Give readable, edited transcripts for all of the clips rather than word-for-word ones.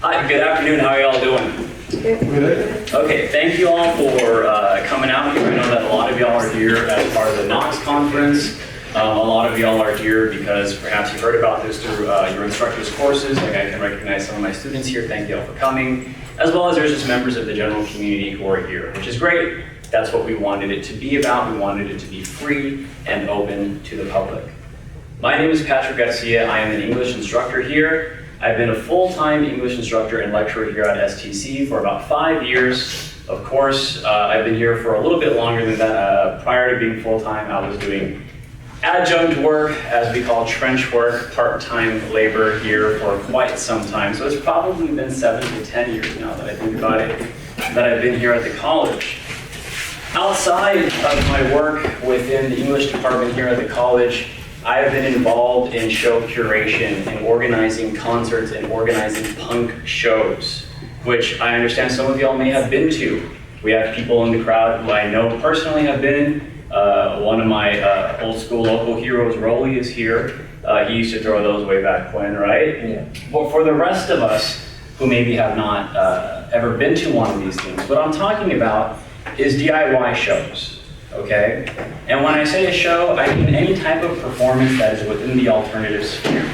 Hi, good afternoon. How are y'all doing? Good. Okay, thank you all for coming out here. I know that a lot of y'all are here as part of the NACCS conference. A lot of y'all are here because perhaps you've heard about this through your instructor's courses. Like I can recognize some of my students here. Thank you all for coming. As well as there's just members of the general community who are here, which is great. That's what we wanted it to be about. We wanted it to be free and open to the public. My name is Garcia. I am an English instructor here. I've been a full-time English instructor and lecturer here at STC for about 5 years. Of course, I've been here for a little bit longer than that. Prior to being full-time, I was doing adjunct work, as we call trench work, part-time labor here for quite some time. So it's probably been 7 to 10 years now that I think about it, that I've been here at the college. Outside of my work within the English department here at the college, I have been involved in show curation and organizing concerts and organizing punk shows, which I understand some of y'all may have been to. We have people in the crowd who I know personally have been. One of my old school local heroes, Rolly, is here. He used to throw those way back when, right? Yeah. But for the rest of us who maybe have not ever been to one of these things, what I'm talking about is DIY shows. Okay? And when I say a show, I mean any type of performance that is within the alternative sphere.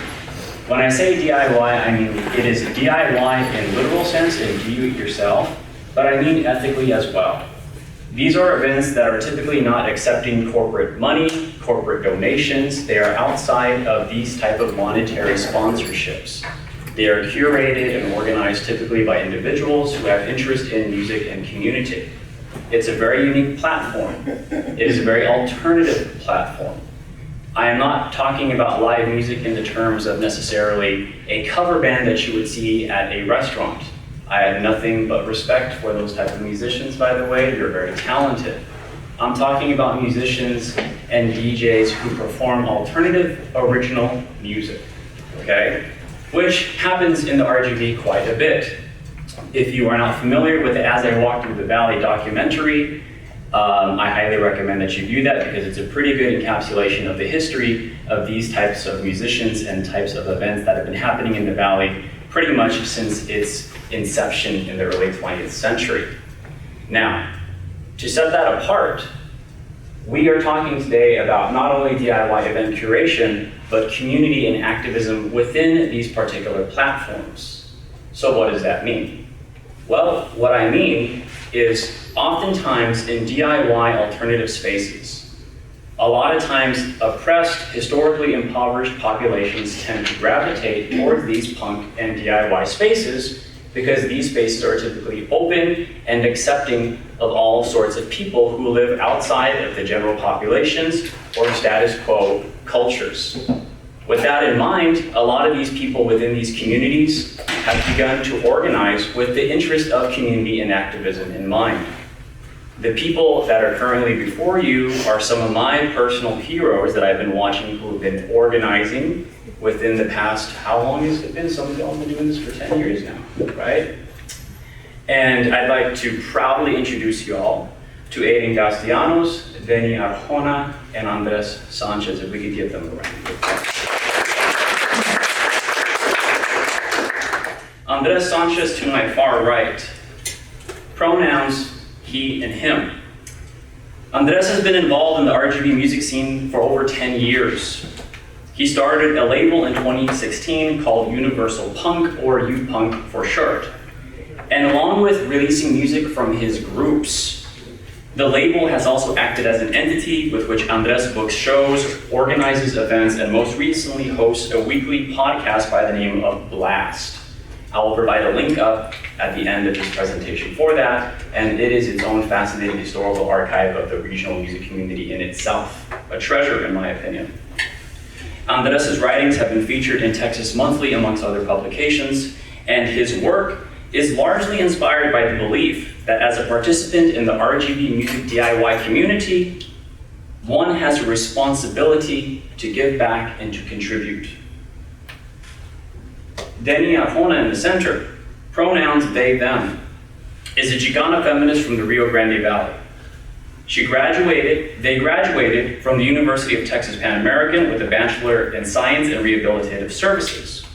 When I say DIY, I mean it is DIY in literal sense and do it yourself, but I mean ethically as well. These are events that are typically not accepting corporate money, corporate donations. They are outside of these type of monetary sponsorships. They are curated and organized typically by individuals who have interest in music and community. It's a very unique platform. It is a very alternative platform. I am not talking about live music in the terms of necessarily a cover band that you would see at a restaurant. I have nothing but respect for those type of musicians, by the way. You're very talented. I'm talking about musicians and DJs who perform alternative original music, okay? Which happens in the RGV quite a bit. If you are not familiar with the As I Walk Through the Valley documentary, I highly recommend that you do that because it's a pretty good encapsulation of the history of these types of musicians and types of events that have been happening in the Valley pretty much since its inception in the early 20th century. Now, to set that apart, we are talking today about not only DIY event curation, but community and activism within these particular platforms. So what does that mean? Well, what I mean is oftentimes in DIY alternative spaces, a lot of times oppressed, historically impoverished populations tend to gravitate towards these punk and DIY spaces because these spaces are typically open and accepting of all sorts of people who live outside of the general populations or status quo cultures. With that in mind, a lot of these people within these communities have begun to organize with the interest of community and activism in mind. The people that are currently before you are some of my personal heroes that I've been watching who have been organizing within the past, how long has it been? Some of y'all have been doing this for 10 years now, right? And I'd like to proudly introduce you all to Ayden Castellanos, Denni Arjona, and Andres Sanchez, if we could give them a round of applause. Andres Sanchez to my far right, pronouns he and him. Andres has been involved in the RGB music scene for over 10 years. He started a label in 2016 called Universal Punk, or U-Punk for short. And along with releasing music from his groups, the label has also acted as an entity with which Andres books shows, organizes events, and most recently hosts a weekly podcast by the name of Blast. I will provide a link up at the end of this presentation for that, and it is its own fascinating historical archive of the regional music community in itself. A treasure, in my opinion. Andres' writings have been featured in Texas Monthly, amongst other publications, and his work is largely inspired by the belief that as a participant in the RGB music DIY community, one has a responsibility to give back and to contribute. Denni Arjona in the center, pronouns they, them, is a Chicana feminist from the Rio Grande Valley. They graduated from the University of Texas Pan American with a Bachelor in Science and Rehabilitative Services.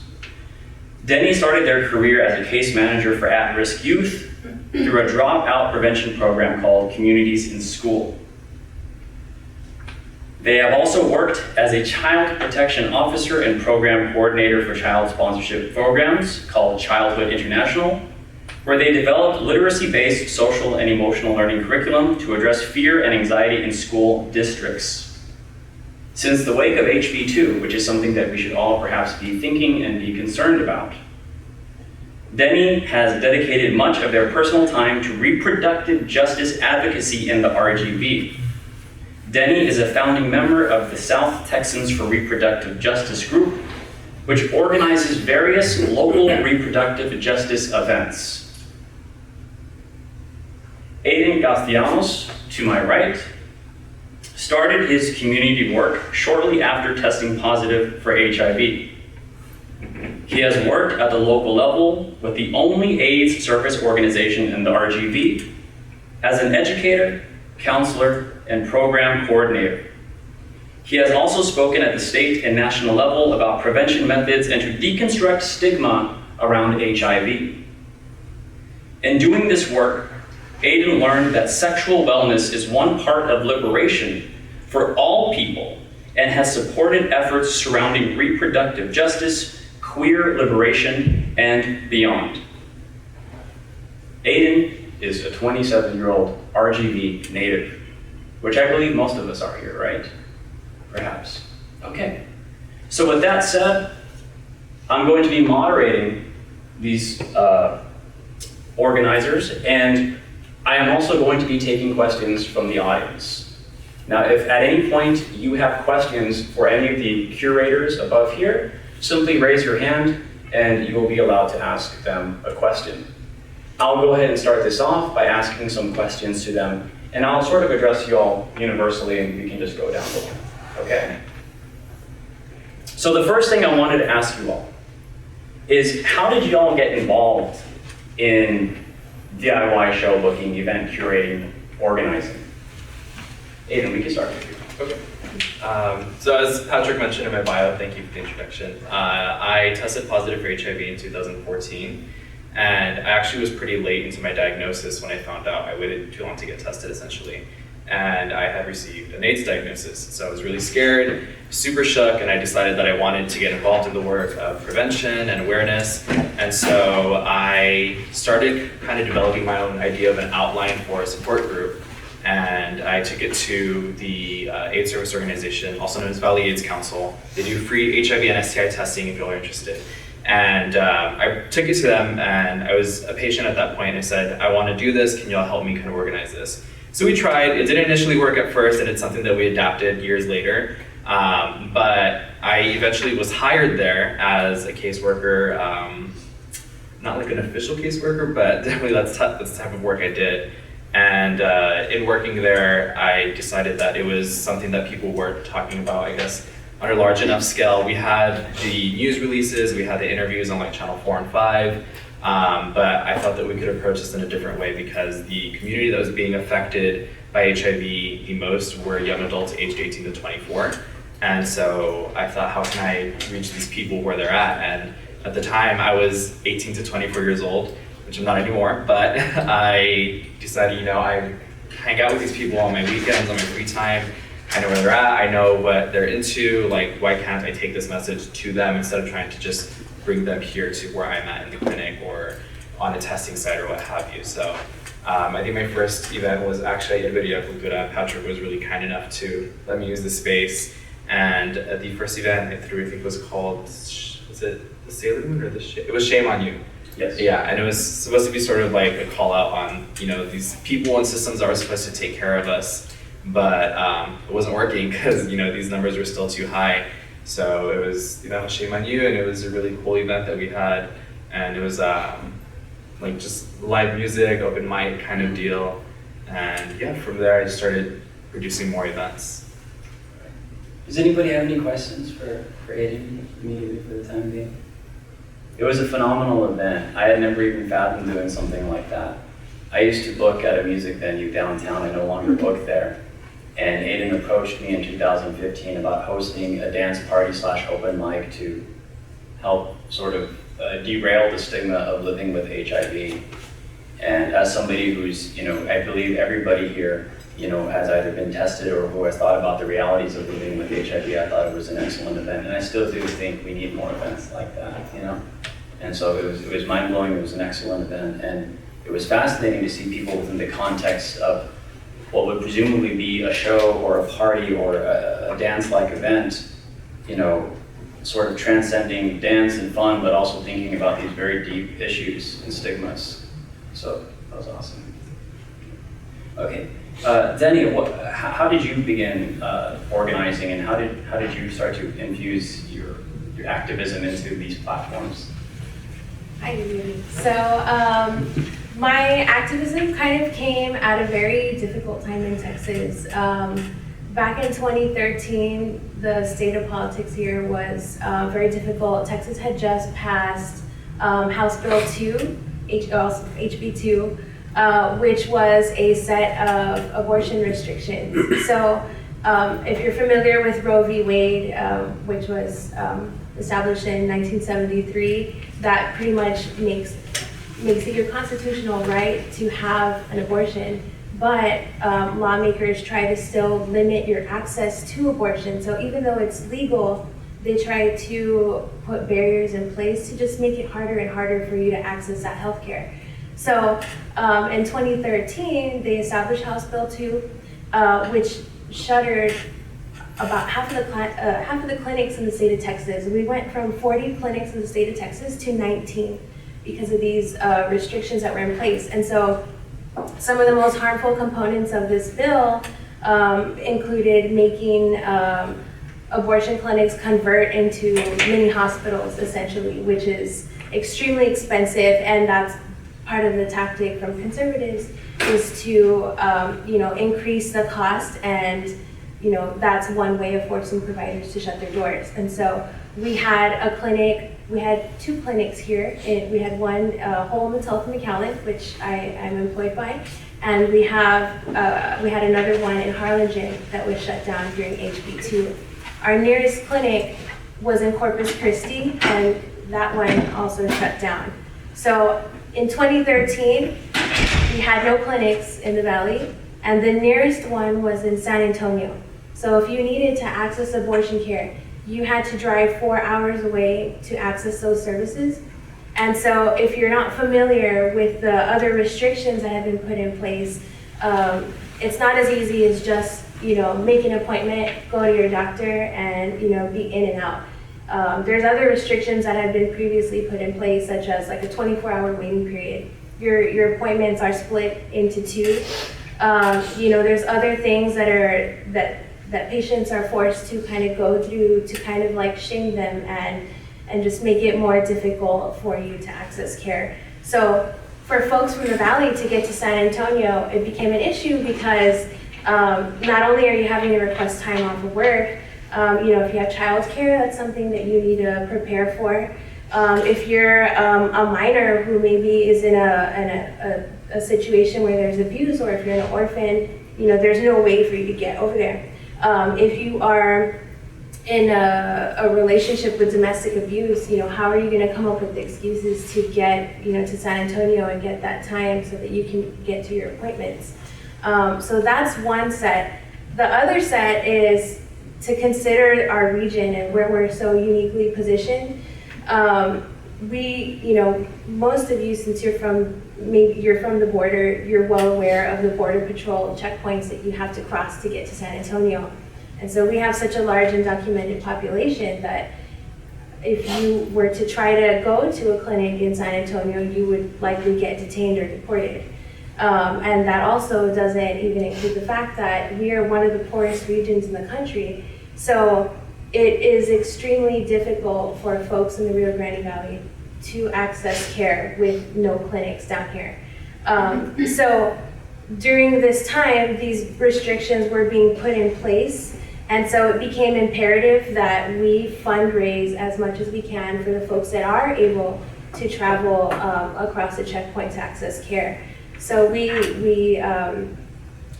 Denni started their career as a case manager for at-risk youth through a dropout prevention program called Communities in School. They have also worked as a child protection officer and program coordinator for child sponsorship programs called Childhood International, where they developed literacy-based social and emotional learning curriculum to address fear and anxiety in school districts. Since the wake of HB2, which is something that we should all perhaps be thinking and be concerned about, Denni has dedicated much of their personal time to reproductive justice advocacy in the RGV. Denni is a founding member of the South Texans for Reproductive Justice Group, which organizes various local reproductive justice events. Ayden Castellanos, to my right, started his community work shortly after testing positive for HIV. He has worked at the local level with the only AIDS service organization in the RGV as an educator, counselor, and program coordinator. He has also spoken at the state and national level about prevention methods and to deconstruct stigma around HIV. In doing this work, Ayden learned that sexual wellness is one part of liberation for all people and has supported efforts surrounding reproductive justice, queer liberation, and beyond. Ayden is a 27-year-old RGV native, which I believe most of us are here, right? Perhaps. Okay. So with that said, I'm going to be moderating these organizers, and I am also going to be taking questions from the audience. Now, if at any point you have questions for any of the curators above here, simply raise your hand and you will be allowed to ask them a question. I'll go ahead and start this off by asking some questions to them, and I'll sort of address you all universally and we can just go down the line, okay? So the first thing I wanted to ask you all is, how did you all get involved in DIY show booking, event curating, organizing? Ayden, we can start with you. Okay. So as Patrick mentioned in my bio, thank you for the introduction. I tested positive for HIV in 2014, and I actually was pretty late into my diagnosis when I found out. I waited too long to get tested, essentially. And I had received an AIDS diagnosis. So I was really scared, super shook, and I decided that I wanted to get involved in the work of prevention and awareness. And so I started kind of developing my own idea of an outline for a support group. And I took it to the AIDS service organization, also known as Valley AIDS Council. They do free HIV and STI testing if you're interested. And I took it to them, and I was a patient at that point. I said, I want to do this, can y'all help me kind of organize this? So we tried. It didn't initially work at first, and it's something that we adapted years later. But I eventually was hired there as a caseworker, not like an official caseworker, but definitely that's the type of work I did. And in working there, I decided that it was something that people were talking about, I guess, on a large enough scale. We had the news releases, we had the interviews on like Channel 4 and 5, but I thought that we could approach this in a different way because the community that was being affected by HIV the most were young adults aged 18 to 24. And so I thought, how can I reach these people where they're at? And at the time, I was 18 to 24 years old, which I'm not anymore, but I decided, I hang out with these people on my weekends, on my free time. I know where they're at, I know what they're into, like why can't I take this message to them instead of trying to just bring them here to where I'm at in the clinic or on a testing site or what have you. So I think my first event was actually at Video Cultura. Patrick was really kind enough to let me use the space. And at the first event I threw, I think it was called, was it the Sailor Moon or it was Shame on You. Yes. Yeah, and it was supposed to be sort of like a call out on, these people and systems that are supposed to take care of us, but it wasn't working because, these numbers were still too high. So it was, Shame on You, and it was a really cool event that we had, and it was like just live music, open mic kind of deal, and yeah, from there I just started producing more events. Does anybody have any questions for Ayden immediately for the time being? It was a phenomenal event. I had never even fathomed doing something like that. I used to book at a music venue downtown. I no longer book there. And Ayden approached me in 2015 about hosting a dance party / open mic to help sort of derail the stigma of living with HIV. And as somebody who's, I believe everybody here, has either been tested or who has thought about the realities of living with HIV, I thought it was an excellent event. And I still do think we need more events like that, And so it was mind-blowing, it was an excellent event. And it was fascinating to see people within the context of what would presumably be a show or a party or a dance-like event, sort of transcending dance and fun, but also thinking about these very deep issues and stigmas. So that was awesome. Okay, Denni, how did you begin organizing, and how did you start to infuse your activism into these platforms? Hi, Denni. So my activism kind of came at a very difficult time in Texas. Back in 2013, the state of politics here was very difficult. Texas had just passed House Bill 2, HB 2, which was a set of abortion restrictions. So if you're familiar with Roe v. Wade, which was established in 1973, that pretty much makes it your constitutional right to have an abortion. But lawmakers try to still limit your access to abortion. So even though it's legal, they try to put barriers in place to just make it harder and harder for you to access that health care. So in 2013, they established House Bill 2, which shuttered about half of the clinics in the state of Texas. We went from 40 clinics in the state of Texas to 19 because of these restrictions that were in place. And so some of the most harmful components of this bill included making abortion clinics convert into mini hospitals, essentially, which is extremely expensive, and that's part of the tactic from conservatives is to increase the cost, and that's one way of forcing providers to shut their doors. And so we had we had 2 clinics here. We had one, Whole Woman's Health in McAllen, which I am employed by, and we had another one in Harlingen that was shut down during HB 2. Our nearest clinic was in Corpus Christi, and that one also shut down. So in 2013, we had no clinics in the Valley, and the nearest one was in San Antonio. So if you needed to access abortion care, you had to drive 4 hours away to access those services. And so if you're not familiar with the other restrictions that have been put in place, it's not as easy as just, make an appointment, go to your doctor, and, be in and out. There's other restrictions that have been previously put in place, such as like a 24-hour waiting period. Your appointments are split into 2. There's other things that patients are forced to kind of go through to kind of like shame them and just make it more difficult for you to access care. So for folks from the Valley to get to San Antonio, it became an issue because not only are you having to request time off of work, if you have childcare, that's something that you need to prepare for. If you're a minor who maybe is in a situation where there's abuse, or if you're an orphan, there's no way for you to get over there. If you are in a relationship with domestic abuse, how are you going to come up with excuses to get, to San Antonio and get that time so that you can get to your appointments? So that's one set. The other set is to consider our region and where we're so uniquely positioned. Most of you, since you're from the border, you're well aware of the Border Patrol checkpoints that you have to cross to get to San Antonio. And so we have such a large undocumented population that if you were to try to go to a clinic in San Antonio, you would likely get detained or deported. And that also doesn't even include the fact that we are one of the poorest regions in the country. So it is extremely difficult for folks in the Rio Grande Valley to access care with no clinics down here. So during this time, these restrictions were being put in place, and so it became imperative that we fundraise as much as we can for the folks that are able to travel across the checkpoint to access care. So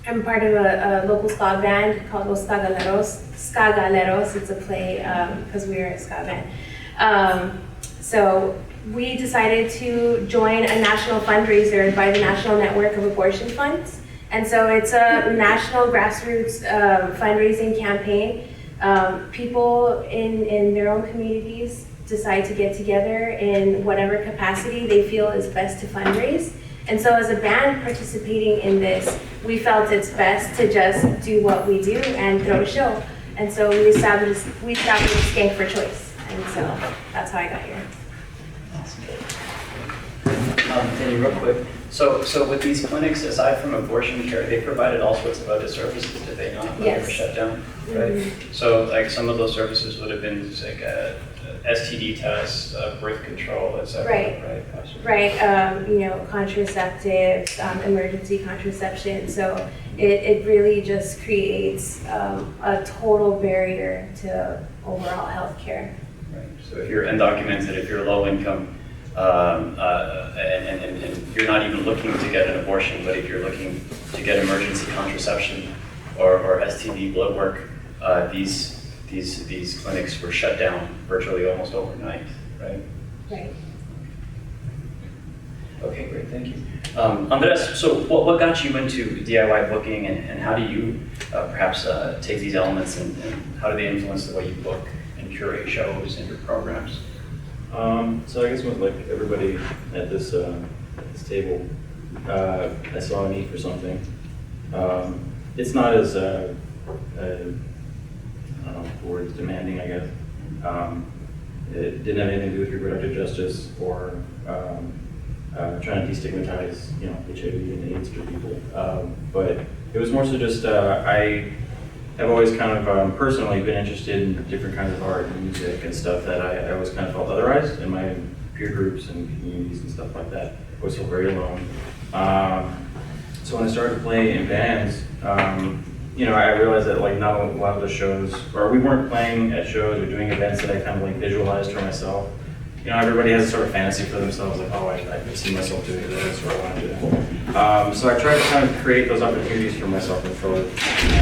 I'm part of a local ska band called Los Ska Galeros. It's a play because we're a ska band. So we decided to join a national fundraiser by the National Network of Abortion Funds. And so it's a national grassroots fundraising campaign. People in their own communities decide to get together in whatever capacity they feel is best to fundraise. And so as a band participating in this, we felt it's best to just do what we do and throw a show. And so we established Skank for Choice. And so that's how I got here. Denny, real quick. So with these clinics, aside from abortion care, they provided all sorts of other services, did they not? When they were shut down, right? Mm-hmm. So like some of those services would have been like a STD test, birth control, et cetera, Right. Right, contraceptives, emergency contraception. So it really just creates a total barrier to overall health care. Right. So if you're undocumented, if you're low income, and you're not even looking to get an abortion, but if you're looking to get emergency contraception or STD blood work, these clinics were shut down virtually almost overnight, right? Right. Okay, great, thank you. Andres, so what got you into DIY booking, and how do you perhaps take these elements and how do they influence the way you book and curate shows and your programs? So I guess with like everybody at this table, I saw a need for something. It's not as I don't know the word is demanding, I guess. It didn't have anything to do with reproductive justice or trying to destigmatize, HIV and AIDS for people. But it was more so just I have always kind of personally been interested in different kinds of art and music and stuff that I always kind of felt otherized in my peer groups and communities and stuff like that. I always felt very alone. So when I started to play in bands, I realized that like not a lot of the shows, or we weren't playing at shows or doing events that I kind of like visualized for myself. Everybody has a sort of fantasy for themselves, like, oh, I can see myself doing this, or I want to do that. So I tried to kind of create those opportunities for myself and for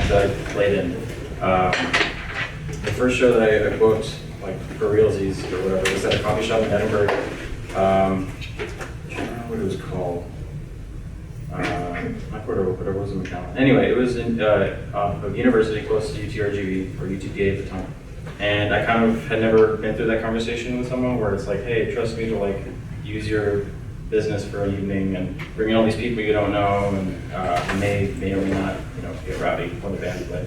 that I played in. The first show that I booked, like for realsies or whatever, was at a coffee shop in Edinburgh. I don't know what it was called. Not whatever was in McAllen. Anyway, it was in a university close to UTRGV, or UTPA at the time. And I kind of had never been through that conversation with someone where it's like, hey, trust me to like use your business for an evening and bring in all these people you don't know and may or may not, get rowdy when the band play.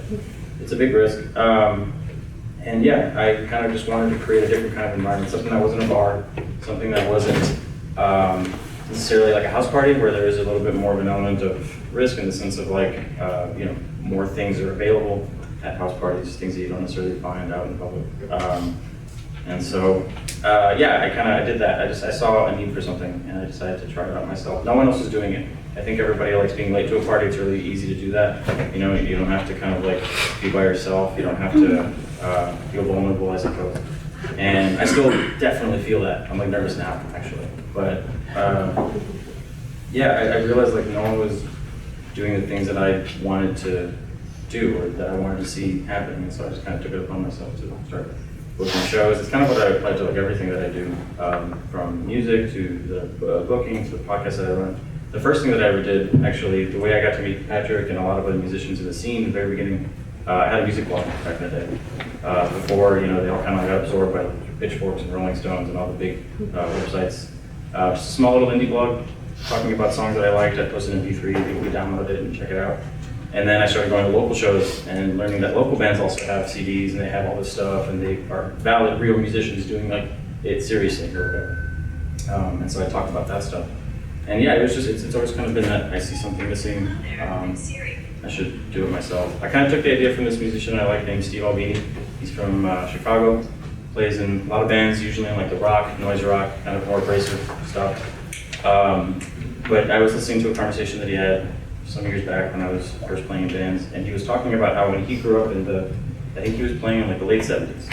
It's a big risk. And yeah, I kind of just wanted to create a different kind of environment, something that wasn't a bar, something that wasn't necessarily like a house party where there is a little bit more of an element of risk in the sense of like, more things are available at house parties, things that you don't necessarily find out in public. And so, I did that. I saw a need for something and I decided to try it out myself. No one else is doing it. I think everybody likes being late to a party. It's really easy to do that. You don't have to kind of like be by yourself. You don't have to feel vulnerable, I suppose. And I still definitely feel that. I'm like nervous now, actually. But I realized like no one was doing the things that I wanted to do or that I wanted to see happening, and so I just kind of took it upon myself to start booking shows. It's kind of what I applied to like everything that I do, from music to the booking to the podcast that I run. The first thing that I ever did, actually, the way I got to meet Patrick and a lot of other musicians in the scene in the very beginning, I had a music blog back in the day. Before, they all kind of got absorbed by Pitchforks and Rolling Stones and all the big websites. Just a small little indie blog talking about songs that I liked. I posted an MP3, people would download it and check it out. And then I started going to local shows and learning that local bands also have CDs and they have all this stuff and they are valid, real musicians doing like it seriously or whatever. And so I talked about that stuff. And yeah, it's always kind of been that I see something missing. I should do it myself. I kind of took the idea from this musician I like named Steve Albini. He's from Chicago, plays in a lot of bands, usually in like the rock, noise rock, kind of more abrasive stuff. But I was listening to a conversation that he had some years back when I was first playing in bands, and he was talking about how when he grew up I think he was playing in like the late 70s,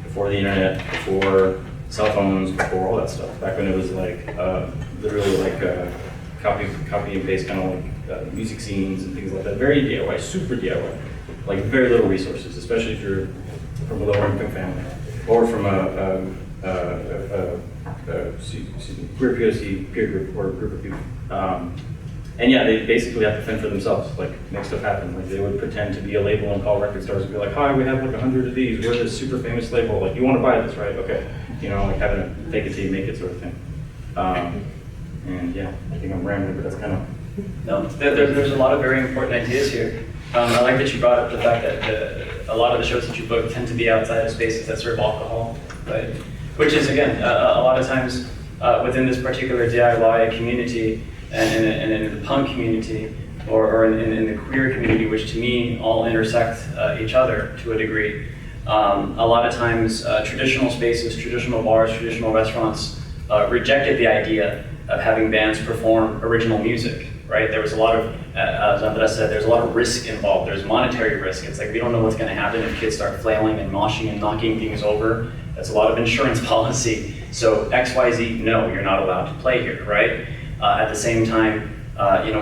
before the internet, before cell phones, before all that stuff, back when it was like literally like copy and paste kind of like music scenes and things like that, very DIY, super DIY, like very little resources, especially if you're from a lower income family, or from a queer POC peer group or group of people. And yeah, they basically have to fend for themselves, like make stuff happen. Like they would pretend to be a label and call record stores and be like, hi, we have like 100 of these. We're this super famous label. Like, you want to buy this, right? Okay. You know, like having a fake it till you make it sort of thing. And yeah, I think I'm rambling, but that's kind of. No, there's a lot of very important ideas here. I like that you brought up the fact that a lot of the shows that you book tend to be outside of spaces that serve alcohol, right? Which is, again, a lot of times within this particular DIY community and in the punk community or in the queer community, which to me all intersect each other to a degree. A lot of times traditional spaces, traditional bars, traditional restaurants rejected the idea of having bands perform original music, right? There was a lot of, as Andres said, there's a lot of risk involved. There's monetary risk. It's like we don't know what's going to happen if kids start flailing and moshing and knocking things over. That's a lot of insurance policy. So XYZ, no, you're not allowed to play here, right? At the same time,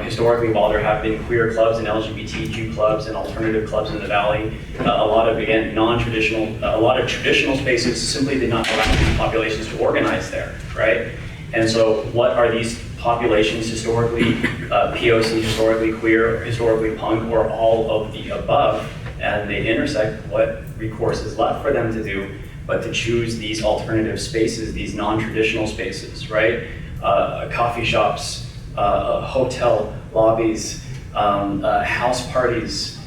historically, while there have been queer clubs and LGBTQ clubs and alternative clubs in the Valley, a lot of, again, non-traditional, a lot of traditional spaces simply did not allow these populations to organize there, right? And so what are these populations historically, POC, historically queer, historically punk, or all of the above, and they intersect, what recourse is left for them to do but to choose these alternative spaces, these non-traditional spaces, right? Coffee shops, hotel lobbies, house parties,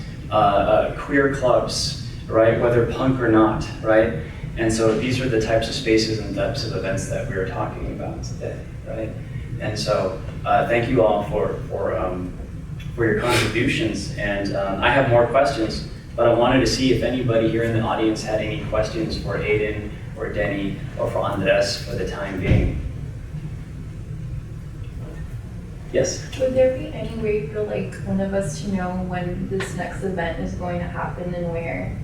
queer clubs, right? Whether punk or not, right? And so these are the types of spaces and types of events that we are talking about today, right? And so thank you all for your contributions. And I have more questions, but I wanted to see if anybody here in the audience had any questions for Ayden or Denni or for Andres for the time being. Yes? Would there be any way for like one of us to know when this next event is going to happen and where?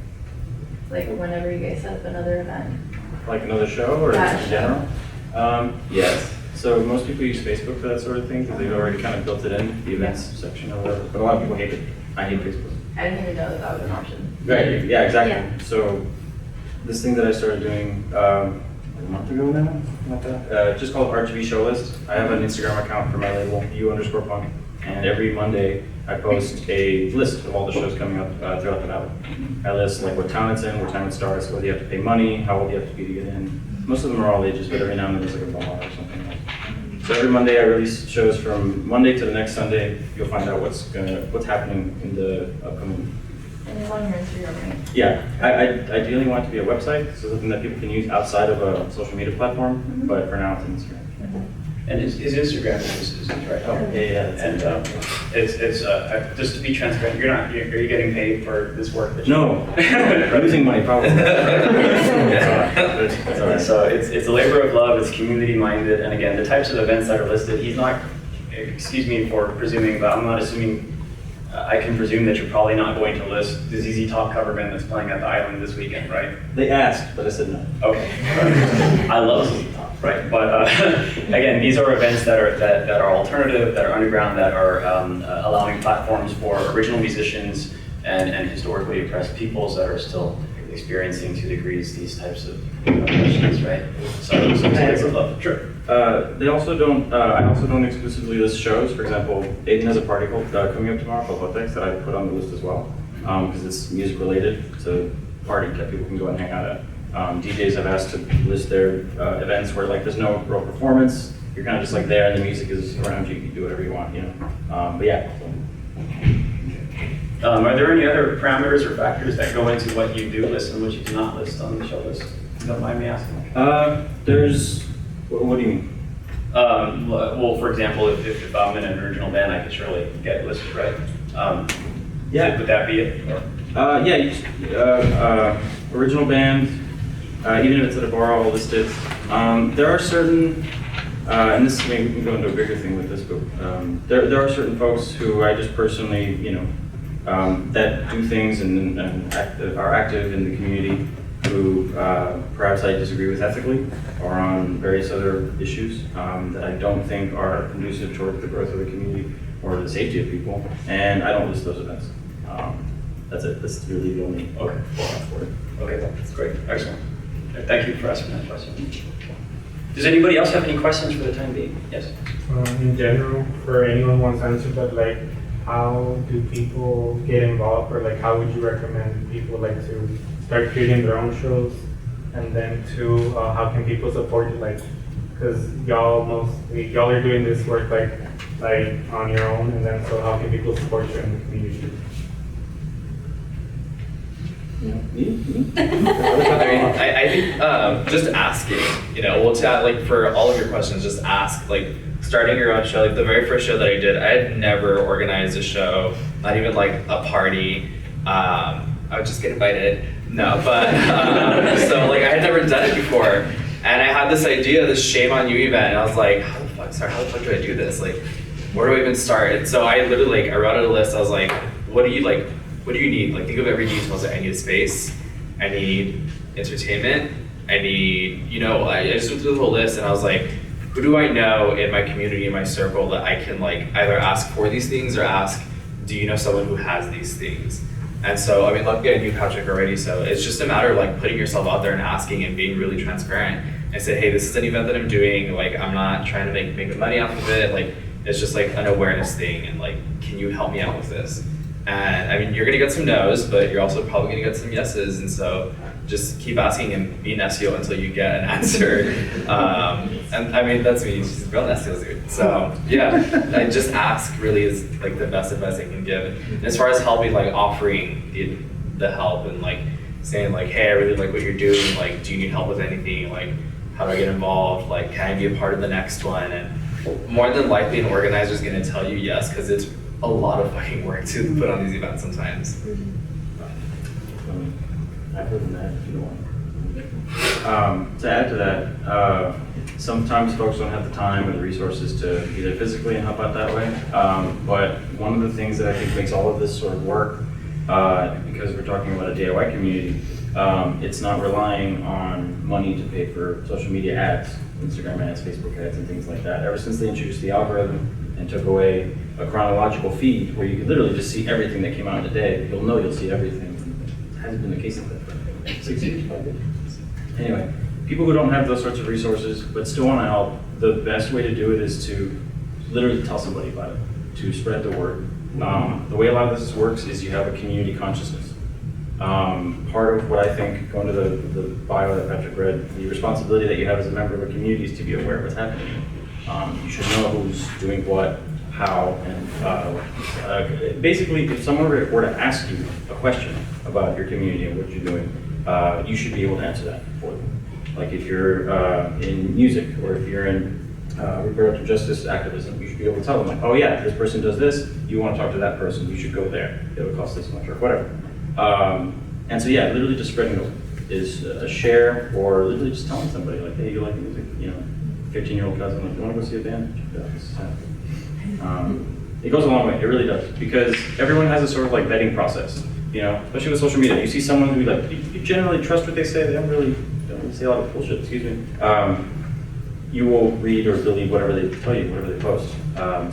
Like whenever you guys set up another event? Like another show or Yeah, in general? Yes. So most people use Facebook for that sort of thing because they've already kind of built it in, the events section or whatever. But a lot of people hate it. I hate Facebook. I didn't even know that was an option. Right, yeah, exactly. Yeah. So this thing that I started doing a month ago now, something like that, just called RGB Show List. I have an Instagram account for my label, U_punk, and every Monday I post a list of all the shows coming up throughout the valley. I list like what town it's in, what time it starts, whether you have to pay money, how old you have to be to get in. Most of them are all ages, but every now and then there's like a bar or something like that. So every Monday I release shows from Monday to the next Sunday. You'll find out what's happening in the upcoming. And it's on your Instagram, right? Yeah, I ideally want it to be a website, so something that people can use outside of a social media platform, but for now it's on Instagram. And his Instagram is right. Oh, yeah. And it's just to be transparent, are you getting paid for this work? That No, losing money probably. That's all right. So it's a labor of love, it's community minded, and again, the types of events that are listed, he's not, excuse me for presuming, but I'm not assuming, I can presume that you're probably not going to list the ZZ Top cover band that's playing at the Island this weekend, right? They asked, but I said no. Okay, I love ZZ Top, right? But again, these are events that are alternative, that are underground, that are allowing platforms for original musicians and historically oppressed peoples that are still experiencing to degrees these types of questions, right? So it's a labor of love. Sure. They also don't. I also don't exclusively list shows. For example, Ayden has a party called coming up tomorrow called Hotex that I put on the list as well because it's music related. It's a party that people can go and hang out at. DJs have asked to list their events where like there's no real performance. You're kind of just like there and the music is around you. You can do whatever you want, you know. But yeah. Are there any other parameters or factors that go into what you do list and what you do not list on the show list? You don't mind me asking? There's. What do you mean? Well, for example, if I'm in an original band, I could surely get listed, right? Yeah. Would that be it? Or? Yeah. Original band. Even if it's at a bar, all listed. There are certain. And this, we can go into a bigger thing with this, but there are certain folks who I just personally, that do things and are active in the community who perhaps I disagree with ethically or on various other issues that I don't think are conducive toward the growth of the community or the safety of people, and I don't list those events. That's it. That's really the only Okay. for it. Okay, that's great. Excellent. Thank you for asking that question. Does anybody else have any questions for the time being? Yes? In general, for anyone who wants to answer, but like, how do people get involved, or like, how would you recommend people like to start creating their own shows? And then two, how can people support you? Like, because y'all are doing this work like on your own, and then so how can people support you in the community? I think just asking, we'll chat, like, for all of your questions, just ask, like, starting your own show. Like, the very first show that I did, I had never organized a show, not even like a party. I would just get invited. No, but, so like, I had never done it before. And I had this idea, this Shame on You event, and I was like, how the fuck do I do this? Like, where do I even start? And so I literally, I wrote out a list. I was like, what do you need? Like, think of every detail. I was like, I need a space, I need entertainment, I need, I just went through the whole list, and I was like, who do I know in my community, in my circle, that I can like either ask for these things or ask, do you know someone who has these things? And so, I mean, luckily I knew Patrick already, so it's just a matter of like putting yourself out there and asking and being really transparent. I said, hey, this is an event that I'm doing, like, I'm not trying to make money off of it, like, it's just like an awareness thing, and like, can you help me out with this? And I mean, you're gonna get some no's, but you're also probably gonna get some yeses, and so just keep asking and be Nesio until you get an answer. And I mean, that's me, she's real Nesio, dude. So yeah, I just ask really is like the best advice I can give. And as far as helping, like offering the help and like saying like, hey, I really like what you're doing, like, do you need help with anything? Like, how do I get involved? Like, can I be a part of the next one? And more than likely an organizer is gonna tell you yes, because it's a lot of fucking work to put on these events sometimes. After that, if you don't want. To add to that, sometimes folks don't have the time or the resources to either physically help out that way. But one of the things that I think makes all of this sort of work, because we're talking about a DIY community, it's not relying on money to pay for social media ads, Instagram ads, Facebook ads, and things like that. Ever since they introduced the algorithm and took away a chronological feed where you could literally just see everything that came out in a day, you'll see everything. It hasn't been the case like that for 6 years. Anyway, people who don't have those sorts of resources but still want to help, the best way to do it is to literally tell somebody about it, to spread the word. The way a lot of this works is you have a community consciousness. Part of what I think, going to the bio that Patrick read, the responsibility that you have as a member of a community is to be aware of what's happening. You should know who's doing what, how, and basically, if someone were to ask you a question about your community and what you're doing, you should be able to answer that for them. Like if you're in music, or if you're in reproductive justice activism, you should be able to tell them like, oh yeah, this person does this, you want to talk to that person, you should go there, it would cost this much, or whatever. And so yeah, literally just spreading it is a share, or literally just telling somebody like, hey, you like music, 15-year-old cousin, like, you want to go see a band? Check it out, this is happening. It goes a long way, it really does, because everyone has a sort of like vetting process, especially with social media. You see someone who like, you generally trust what they say, they don't really say a lot of bullshit, excuse me. You will read or believe whatever they tell you, whatever they post.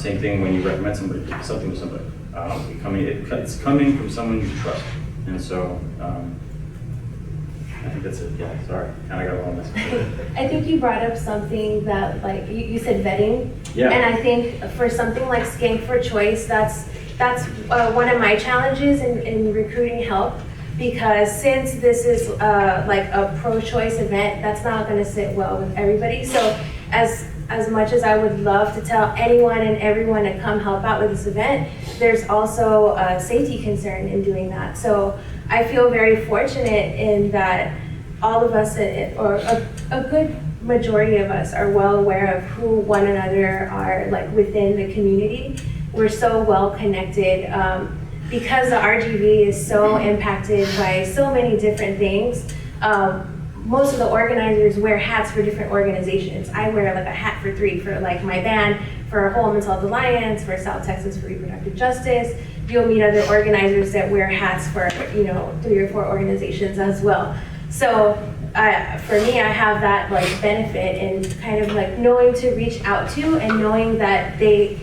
Same thing when you recommend something to somebody. It's coming from someone you trust. And so, I think that's it. Yeah, sorry, kind of got a long message. I think you brought up something that, like, you said vetting. Yeah. And I think for something like Skank for Choice, that's one of my challenges in recruiting help, because since this is like a pro-choice event, that's not going to sit well with everybody. So as much as I would love to tell anyone and everyone to come help out with this event, there's also a safety concern in doing that. So I feel very fortunate in that all of us, or a good majority of us, are well aware of who one another are, like, within the community. We're so well connected. Because the RGV is so impacted by so many different things, most of the organizers wear hats for different organizations. I wear like a hat for 3, for like my band, for Whole Mental Health Alliance, for South Texas for Reproductive Justice. You'll meet other organizers that wear hats for 3 or 4 organizations as well. So for me, I have that like benefit in kind of like knowing to reach out to, and knowing that they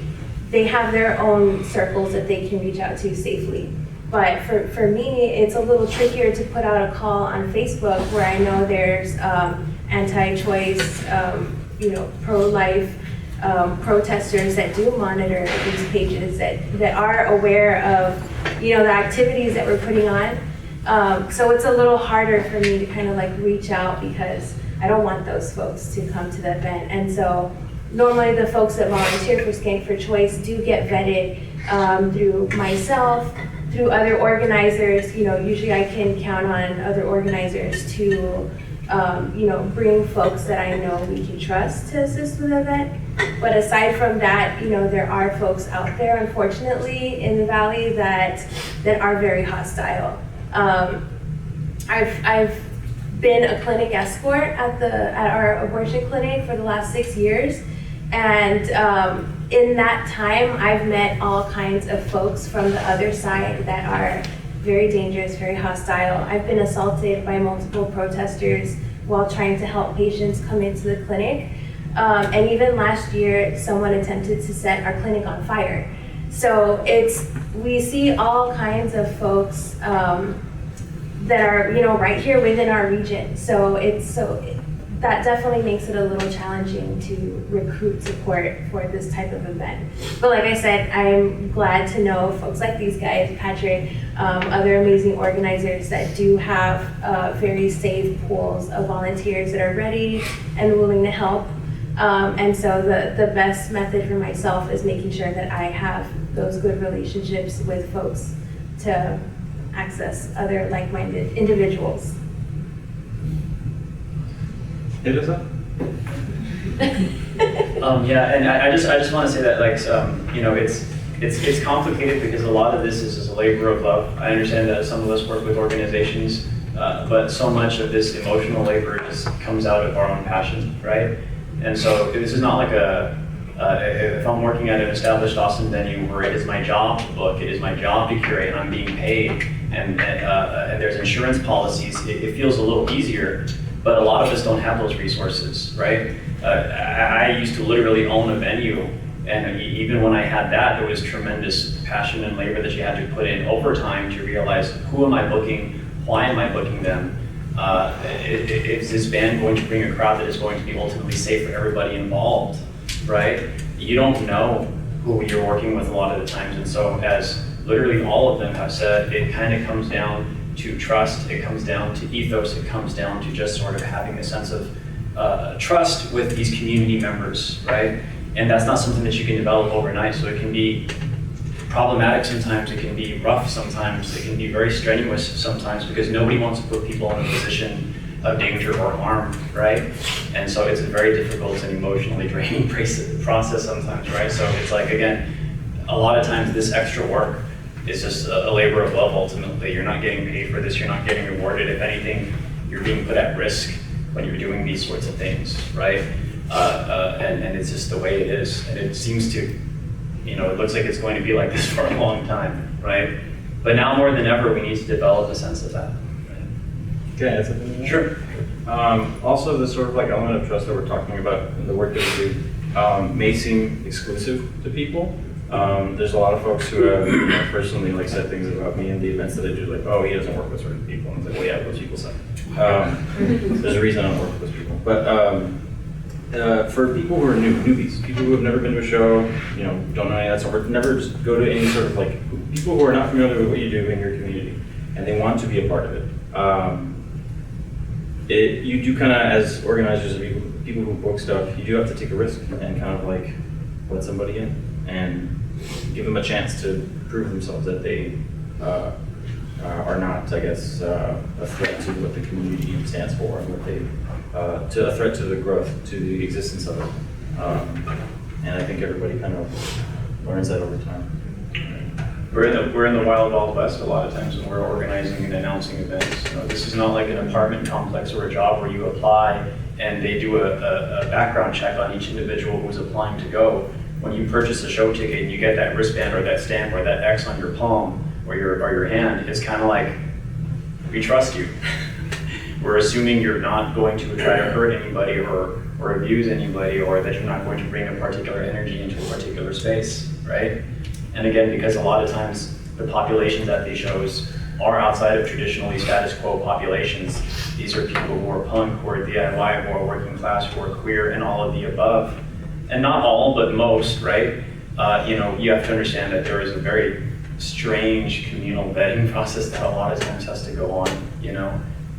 have their own circles that they can reach out to safely. But for me, it's a little trickier to put out a call on Facebook where I know there's anti-choice pro-life protesters that do monitor these pages, that are aware of, the activities that we're putting on. So it's a little harder for me to kind of like reach out because I don't want those folks to come to the event. And so normally the folks that volunteer for Skank for Choice do get vetted through myself, through other organizers. Usually I can count on other organizers to bring folks that I know we can trust to assist with the event. But aside from that, there are folks out there, unfortunately, in the Valley that are very hostile. I've been a clinic escort at our abortion clinic for the last 6 years, and in that time, I've met all kinds of folks from the other side that are very dangerous, very hostile. I've been assaulted by multiple protesters while trying to help patients come into the clinic. And even last year, someone attempted to set our clinic on fire. So we see all kinds of folks that are, right here within our region. So that definitely makes it a little challenging to recruit support for this type of event. But like I said, I'm glad to know folks like these guys, Patrick, other amazing organizers that do have very safe pools of volunteers that are ready and willing to help. And so the best method for myself is making sure that I have those good relationships with folks to access other like-minded individuals. Hit us up. Yeah, and I just want to say that, like, it's complicated because a lot of this is a labor of love. I understand that some of us work with organizations, but so much of this emotional labor just comes out of our own passion, right? And so this is not like if I'm working at an established awesome venue where it is my job to book, it is my job to curate, and I'm being paid, and there's insurance policies, it feels a little easier. But a lot of us don't have those resources, right? I used to literally own a venue, and even when I had that, there was tremendous passion and labor that you had to put in over time to realize, who am I booking? Why am I booking them? Is this band going to bring a crowd that is going to be ultimately safe for everybody involved, right? You don't know who you're working with a lot of the times, and so as literally all of them have said, it kind of comes down to trust, it comes down to ethos, it comes down to just sort of having a sense of trust with these community members, right? And that's not something that you can develop overnight, so it can be problematic sometimes, it can be rough sometimes, it can be very strenuous sometimes, because nobody wants to put people in a position of danger or harm, right? And so it's a very difficult and emotionally draining process sometimes, right? So it's like, again, a lot of times this extra work is just a labor of love ultimately. You're not getting paid for this, you're not getting rewarded. If anything, you're being put at risk when you're doing these sorts of things, right? And it's just the way it is. And it seems to, it looks like it's going to be like this for a long time, right? But now more than ever, we need to develop a sense of that. Okay, that's it. Sure. Also, the sort of like element of trust that we're talking about in the work that we do may seem exclusive to people. There's a lot of folks who have personally like said things about me and the events that I do, like, oh, he doesn't work with certain people. And it's like, well, yeah, those people suck. There's a reason I don't work with those people. But for people who are newbies, people who have never been to a show, don't know any of that sort, or never just go to any sort of like, people who are not familiar with what you do in your community, and they want to be a part of it. You do kind of, as organizers of people who book stuff, you do have to take a risk and kind of like let somebody in and give them a chance to prove themselves that they are not, I guess, a threat to what the community stands for, and what they, to a threat to the growth, to the existence of it. And I think everybody kind of learns that over time. We're in the wild west a lot of times when we're organizing and announcing events. This is not like an apartment complex or a job where you apply and they do a background check on each individual who's applying to go. When you purchase a show ticket and you get that wristband or that stamp or that X on your palm or your hand, it's kind of like, we trust you. We're assuming you're not going to try to hurt anybody or abuse anybody, or that you're not going to bring a particular energy into a particular space, right? And again, because a lot of times the populations at these shows are outside of traditionally status quo populations, These are people who are punk, who are DIY, who are working class, who are queer, and all of the above. And not all, but most, right? You have to understand that there is a very strange communal vetting process that a lot of times has to go on,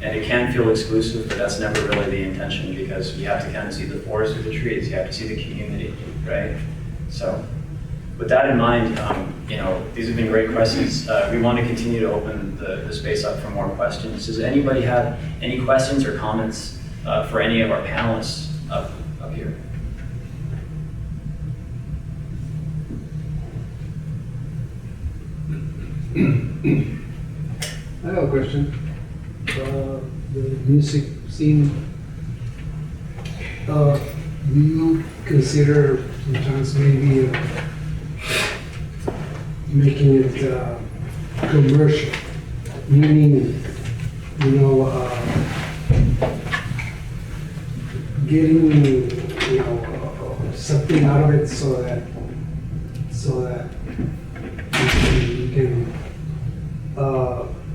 and it can feel exclusive, but that's never really the intention, because you have to kind of see the forest through the trees. You have to see the community, right? So with that in mind, these have been great questions. We want to continue to open the space up for more questions. Does anybody have any questions or comments for any of our panelists up here? I have a question. The music scene, do you consider sometimes maybe making it commercial? Meaning, getting something out of it so that you can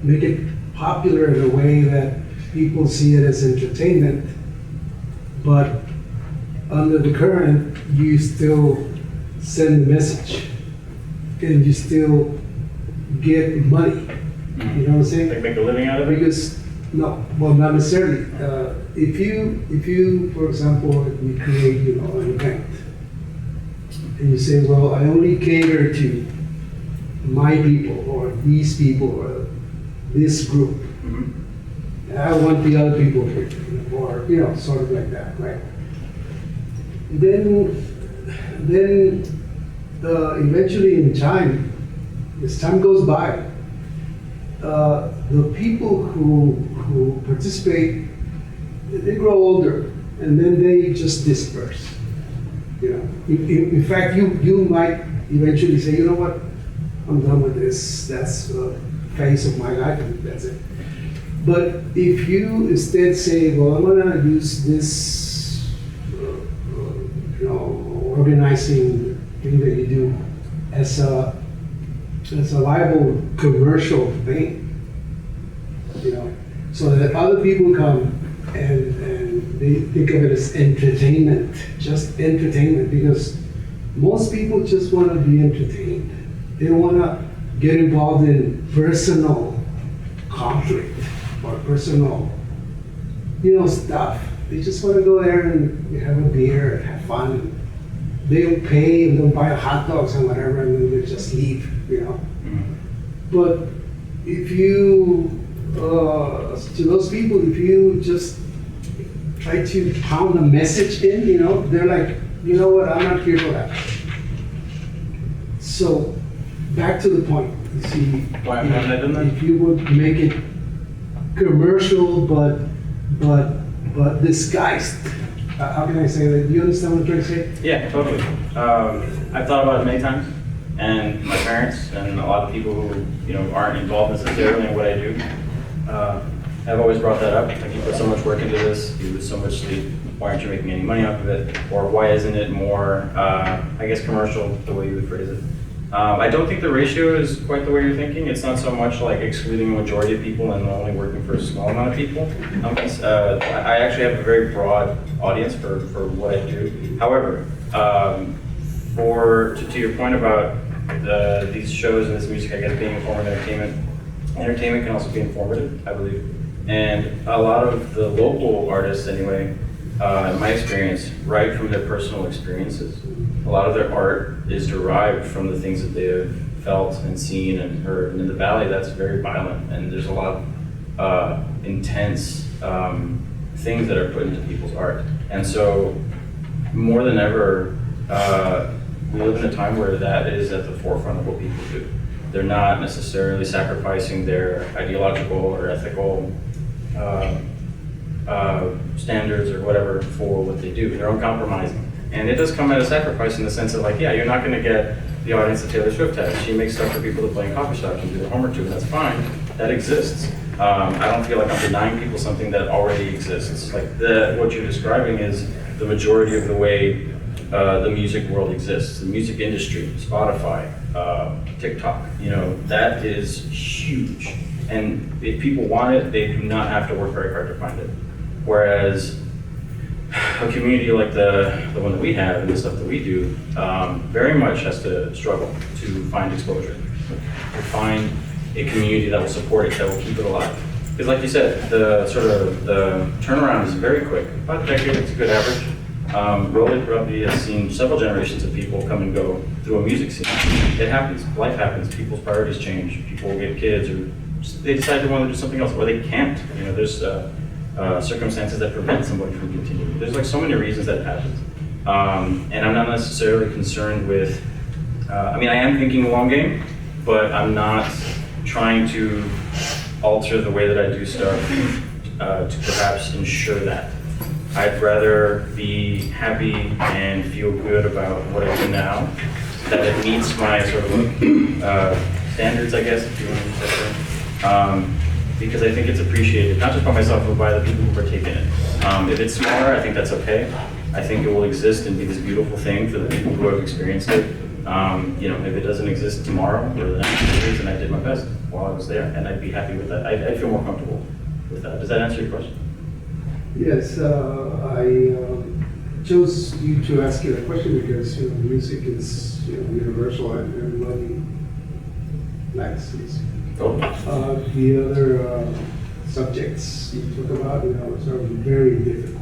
make it popular in a way that people see it as entertainment, but under the current, you still send the message and you still get money. You know what I'm saying? Like make a living out of it? Because, no, well, not necessarily. If you, for example, if we create, an event, and you say, well, I only cater to my people, or these people, or this group. And I want the other people here, or, sort of like that, right? Then eventually in time, as time goes by, the people who participate, they grow older, and then they just disperse. In fact, you might eventually say, you know what, I'm done with this. That's the phase of my life, and that's it. But if you instead say, well, I'm gonna use this, organizing thing that you do as a viable commercial thing, so that other people come and they think of it as entertainment, just entertainment, because most people just want to be entertained. They don't want to get involved in personal conflict or personal, stuff. They just want to go there and have a beer and have fun. They'll pay and they'll buy hot dogs and whatever, and then they'll just leave, But if you, to those people, if you just try to pound a message in, they're like, you know what, I'm not here for that. So, back to the point. You see, Why haven't I done that? if you would make it commercial, but disguised. How can I say that? Do you understand what I'm trying to say? Yeah, totally. I've thought about it many times, and my parents and a lot of people who aren't involved necessarily in what I do have always brought that up. Like, you put so much work into this, you lose so much sleep. Why aren't you making any money off of it? Or why isn't it more, commercial, the way you would phrase it? I don't think the ratio is quite the way you're thinking. It's not so much like excluding a majority of people and only working for a small amount of people. I actually have a very broad audience for what I do. However, to your point about these shows and this music, I guess, being a form of entertainment can also be informative, I believe. And a lot of the local artists, anyway, in my experience, write from their personal experiences. A lot of their art is derived from the things that they have felt and seen and heard. And in the Valley, that's very violent, and there's a lot of intense things that are put into people's art. And so, more than ever, we live in a time where that is at the forefront of what people do. They're not necessarily sacrificing their ideological or ethical standards or whatever for what they do. They're uncompromising. And it does come at a sacrifice in the sense of, like, yeah, you're not going to get the audience that Taylor Swift has. She makes stuff for people to play in coffee shops and do their homework to, and that's fine. That exists. I don't feel like I'm denying people something that already exists. Like, what you're describing is the majority of the way the music world exists. The music industry, Spotify, TikTok, that is huge. And if people want it, they do not have to work very hard to find it. Whereas a community like the one that we have and the stuff that we do very much has to struggle to find exposure, to find a community that will support it, that will keep it alive. Because like you said, the turnaround is very quick. About a decade, it's a good average. Grande has seen several generations of people come and go through a music scene. It happens, life happens, people's priorities change, people get kids, or they decide they want to do something else, or they can't. You know, there's circumstances that prevent somebody from continuing. There's like so many reasons that happens. And I'm not necessarily concerned with, I mean, I am thinking long game, but I'm not trying to alter the way that I do stuff to perhaps ensure that. I'd rather be happy and feel good about what I do now, that it meets my sort of standards, I guess, if you want to use that term. Because I think it's appreciated, not just by myself, but by the people who are taking it. If it's smaller, I think that's okay. I think it will exist and be this beautiful thing for the people who have experienced it. You know, if it doesn't exist tomorrow or the next few years, then I did my best while I was there, and I'd be happy with that. I'd feel more comfortable with that. Does that answer your question? Yes, I chose you to ask you that question because music is universal and everybody likes music. Oh. The other subjects you talk about, are very difficult.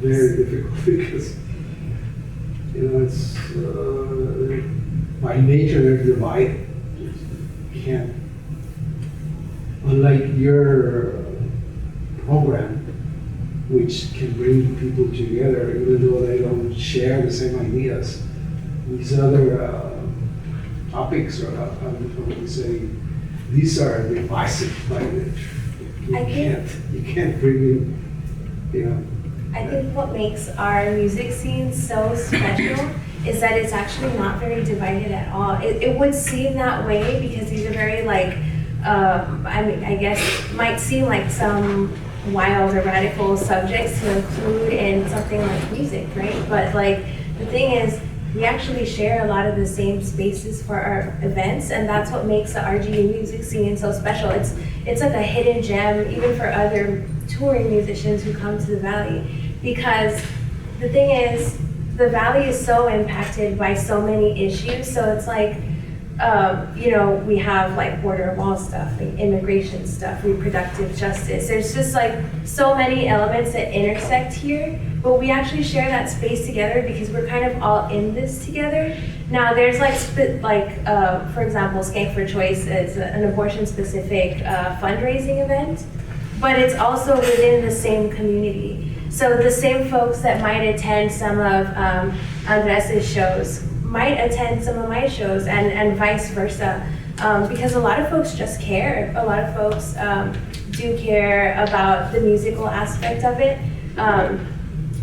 Very difficult because it's by nature they're divided. You can't, unlike your program, which can bring people together even though they don't share the same ideas. These other topics, or how do we say, these are divisive by nature. You can't bring in, I think what makes our music scene so special is that it's actually not very divided at all. It would seem that way because these are very I guess might seem like some wild or radical subjects to include in something like music, right? But the thing is, we actually share a lot of the same spaces for our events, and that's what makes the RGE music scene so special. It's like a hidden gem, even for other touring musicians who come to the Valley, because the thing is, the Valley is so impacted by so many issues. So it's we have border wall stuff, immigration stuff, reproductive justice. There's just so many elements that intersect here, but we actually share that space together because we're kind of all in this together. Now there's for example, Skank for Choice is an abortion-specific fundraising event, but it's also within the same community. So the same folks that might attend some of Andres' shows might attend some of my shows, and vice versa, because a lot of folks just care. A lot of folks do care about the musical aspect of it.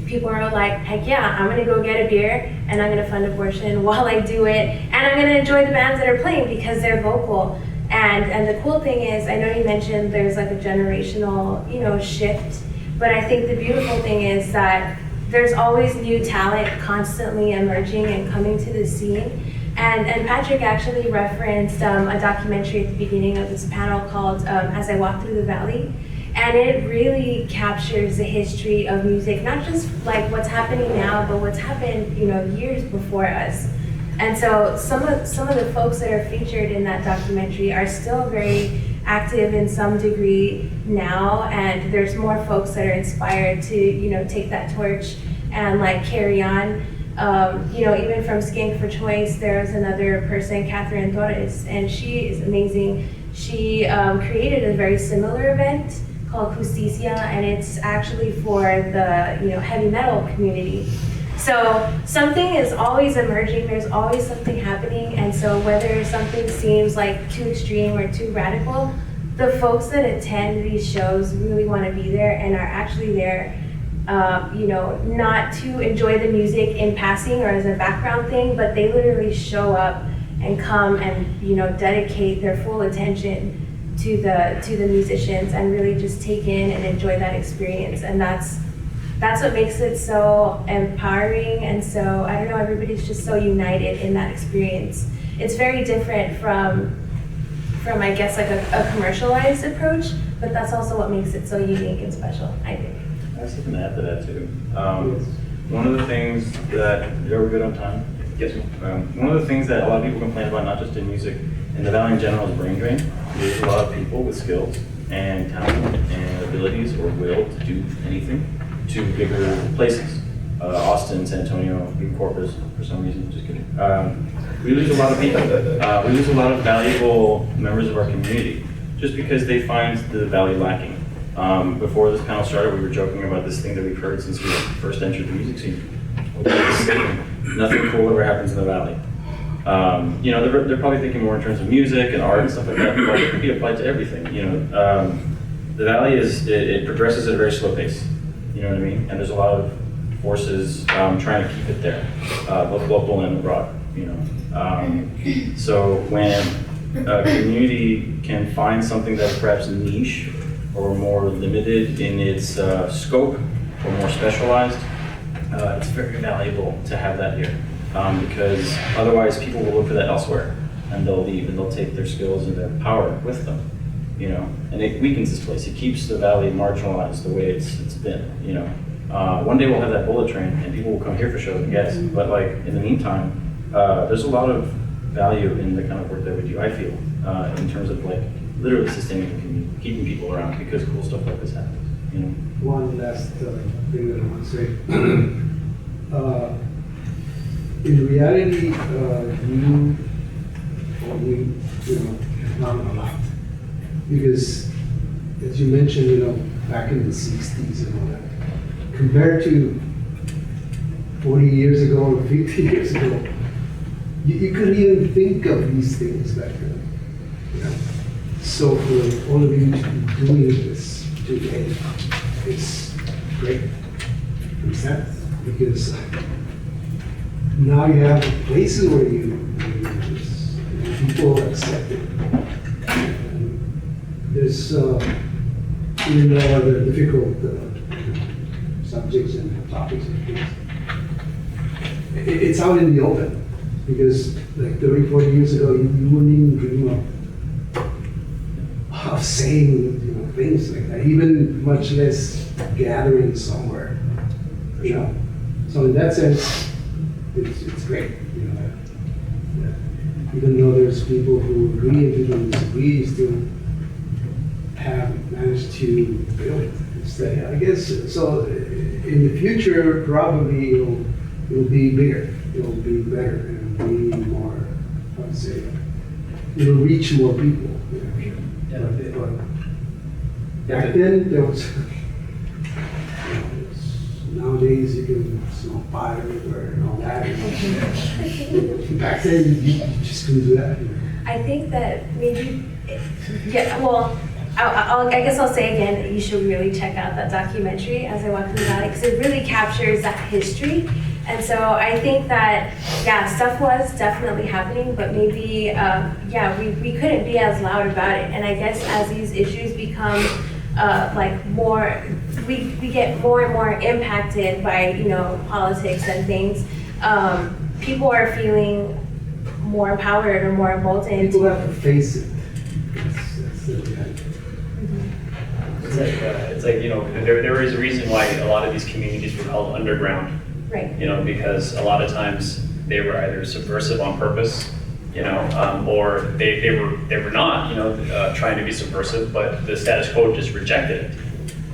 People are like, heck yeah, I'm gonna go get a beer and I'm gonna fund abortion while I do it, and I'm gonna enjoy the bands that are playing because they're vocal. And the cool thing is, I know you mentioned there's a generational shift, but I think the beautiful thing is that there's always new talent constantly emerging and coming to the scene. And Patrick actually referenced a documentary at the beginning of this panel called As I Walk Through the Valley. And it really captures the history of music, not just what's happening now, but what's happened years before us. And so some of the folks that are featured in that documentary are still very active in some degree now, and there's more folks that are inspired to take that torch and carry on. Even from Skank for Choice, there's another person, Catherine Torres, and she is amazing. She created a very similar event called Justicia, and it's actually for the heavy metal community. So something is always emerging, there's always something happening, and so whether something seems too extreme or too radical, the folks that attend these shows really want to be there and are actually there, not to enjoy the music in passing or as a background thing, but they literally show up and come and dedicate their full attention to the musicians and really just take in and enjoy that experience. And that's what makes it so empowering, and so, I don't know, everybody's just so united in that experience. It's very different from from, I guess, like a commercialized approach, but that's also what makes it so unique and special, I think. I have something to add to that too. One of the things that, are we good on time? Yes. One of the things that a lot of people complain about, not just in music, in the Valley in general, is brain drain. There's a lot of people with skills and talent and abilities or will to do anything to bigger places. Austin, San Antonio, even Corpus, for some reason, just kidding. We lose a lot of people. We lose a lot of valuable members of our community just because they find the Valley lacking. Before this panel started, we were joking about this thing that we've heard since we first entered the music scene. Nothing cool ever happens in the Valley. You know, they're probably thinking more in terms of music and art and stuff like that, but it could be applied to everything. You know, the Valley it progresses at a very slow pace. You know what I mean? And there's a lot of forces trying to keep it there, both local and abroad. You know, so when a community can find something that's perhaps niche or more limited in its scope or more specialized, it's very valuable to have that here. Because otherwise people will look for that elsewhere and they'll leave and they'll take their skills and their power with them, you know, and it weakens this place. It keeps the Valley marginalized the way it's been, you know. One day we'll have that bullet train and people will come here for shows, I guess, but like in the meantime, there's a lot of value in the kind of work that we do, I feel, in terms of like literally sustaining the community, keeping people around because cool stuff like this happens, you know. One last thing that I want to say. In reality, we have not a lot. Because, as you mentioned, you know, back in the 60s and all that, compared to 40 years ago or 50 years ago, you couldn't even think of these things back then. You know? So for all of you to be doing this today, it's great. It's that, because now you have places where people accept it. There's even though other difficult subjects and topics and things, it's out in the open. Because like 30, 40 years ago, you wouldn't even dream of saying, you know, things like that, even much less gathering somewhere. You know, so in that sense, it's great. You know, even though there's people who agree and people who disagree, you still have managed to build it. Stay, I guess. So in the future, probably it'll be bigger. It'll be better and be more. I would say it'll reach more people. You know. Yeah. But back then there was. Nowadays you can smell fire everywhere and all that. Back then you just couldn't do that. I think that maybe, yeah, well, I guess I'll say again that you should really check out that documentary, As I Walk Through the Valley, because it really captures that history. And so I think that, yeah, stuff was definitely happening, but maybe, we couldn't be as loud about it. And I guess as these issues become like more, we get more and more impacted by, you know, politics and things, people are feeling more empowered or more emboldened. People have to face it. That's the reality. It's like, you know, there is a reason why a lot of these communities were called underground. Right. You know, because a lot of times they were either subversive on purpose, you know, or they were not, you know, trying to be subversive, but the status quo just rejected it,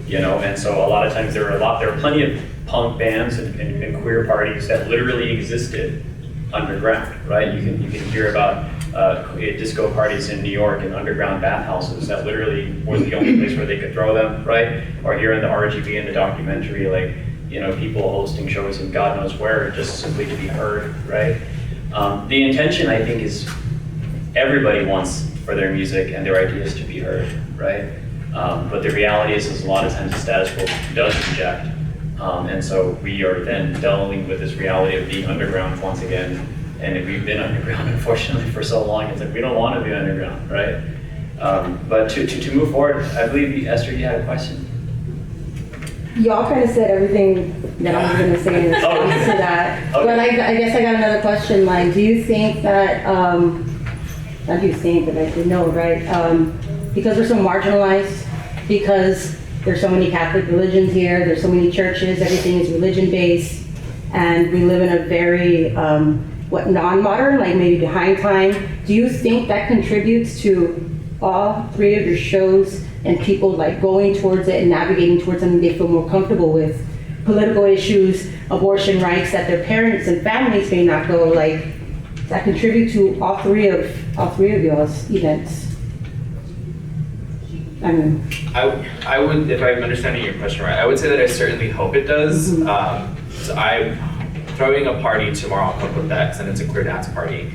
you know. And so a lot of times there were plenty of punk bands and queer parties that literally existed underground, right? You can hear about disco parties in New York and underground bathhouses that literally was the only place where they could throw them, right? Or here in the RGB in the documentary, like, you know, people hosting shows in God knows where just simply to be heard, right? The intention, I think, is everybody wants for their music and their ideas to be heard, right? But the reality is a lot of times the status quo does reject. And so we are then dealing with this reality of being underground once again. And we've been underground, unfortunately, for so long. It's like, we don't want to be underground, right? But to move forward, I believe, Esther, you had a question? Y'all kind of said everything that I was going to say in response to that. Okay. But I guess I got another question. Like, do you think that not you saying, but I did know, right? Because we're so marginalized, because there's so many Catholic religions here, there's so many churches, everything is religion-based, and we live in a very, non-modern, like maybe behind time. Do you think that contributes to all three of your shows and people like going towards it and navigating towards something they feel more comfortable with? Political issues, abortion rights that their parents and families may not go, like, does that contribute to all three of y'all's events? I mean, I would, if I'm understanding your question right, I would say that I certainly hope it does. So I'm throwing a party tomorrow called NACCS, and it's a queer dance party.